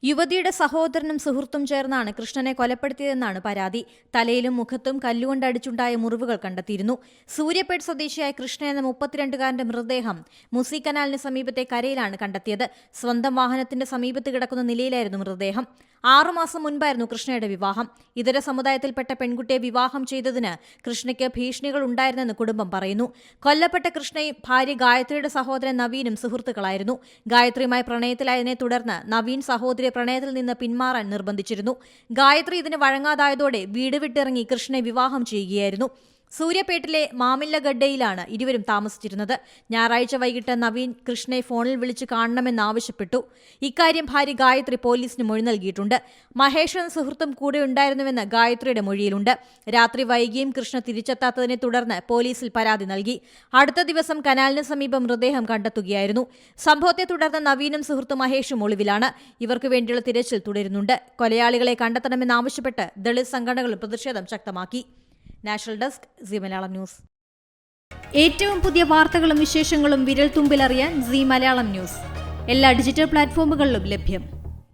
യുവതിയുടെ സഹോദരനും സുഹൃത്തും ചേർന്നാണ് കൃഷ്ണനെ കൊലപ്പെടുത്തിയതെന്നാണ് പരാതി. തലയിലും മുഖത്തും കല്ലുകൊണ്ടടിച്ചുണ്ടായ മുറിവുകൾ കണ്ടെത്തിയിരുന്നു. സൂര്യപേട്ട് സ്വദേശിയായ കൃഷ്ണ എന്ന 32-കാരന്റെ മൃതദേഹം മുസി കനാലിന് സമീപത്തെ കരയിലാണ് കണ്ടെത്തിയത്. സ്വന്തം വാഹനത്തിന്റെ സമീപത്ത് കിടക്കുന്ന നിലയിലായിരുന്നു മൃതദേഹം. 6 മാസം മുൻപായിരുന്നു കൃഷ്ണയുടെ വിവാഹം. ഇതര സമുദായത്തിൽപ്പെട്ട പെൺകുട്ടിയെ വിവാഹം ചെയ്തതിന് കൃഷ്ണയ്ക്ക് ഭീഷണികൾ ഉണ്ടായിരുന്നെന്ന് കുടുംബം പറയുന്നു. കൊല്ലപ്പെട്ട കൃഷ്ണയും ഭാര്യ ഗായത്രിയുടെ സഹോദരൻ നവീനും സുഹൃത്തുക്കളായിരുന്നു. ഗായത്രിയുമായി പ്രണയത്തിലായതിനെ തുടർന്ന് നവീൻ സഹോദരിയെ പ്രണയത്തിൽ നിന്ന് പിന്മാറാൻ നിർബന്ധിച്ചിരുന്നു. ഗായത്രി ഇതിന് വഴങ്ങാതായതോടെ വീട് വിട്ടിറങ്ങി കൃഷ്ണനെ വിവാഹം ചെയ്യുകയായിരുന്നു. സൂര്യപേട്ടിലെ മാമില്ലഗഡ്ഡയിലാണ് ഇരുവരും താമസിച്ചിരുന്നത്. ഞായറാഴ്ച വൈകിട്ട് നവീൻ കൃഷ്ണയെ ഫോണിൽ വിളിച്ച് കാണണമെന്നാവശ്യപ്പെട്ടു. ഇക്കാര്യം ഭാര്യ ഗായത്രി പോലീസിന് മൊഴി നൽകിയിട്ടുണ്ട്. മഹേഷ് എന്ന സുഹൃത്തും കൂടെ ഉണ്ടായിരുന്നുവെന്ന് ഗായത്രിയുടെ മൊഴിയിലുണ്ട്. രാത്രി വൈകിയും കൃഷ്ണ തിരിച്ചെത്താത്തതിനെ തുടർന്ന് പോലീസിൽ പരാതി നൽകി. അടുത്ത ദിവസം കനാലിന് സമീപം മൃതദേഹം കണ്ടെത്തുകയായിരുന്നു. സംഭവത്തെ തുടർന്ന് നവീനും സുഹൃത്ത് മഹേഷും ഒളിവിലാണ്. ഇവർക്ക് വേണ്ടിയുള്ള തിരച്ചിൽ തുടരുന്നുണ്ട്. കൊലയാളികളെ കണ്ടെത്തണമെന്നാവശ്യപ്പെട്ട് ദളിത് സംഘടനകളും പ്രതിഷേധം ശക്തമാക്കി. National desk C Malayalam news. ഏറ്റവും പുതിയ വാർത്തകളും വിശേഷങ്ങളും വിരൽ തുമ്പിലറിയാൻ സി മലയാളം ന്യൂസ് എല്ലാ ഡിജിറ്റൽ പ്ലാറ്റ്ഫോമുകളിലും ലഭ്യം.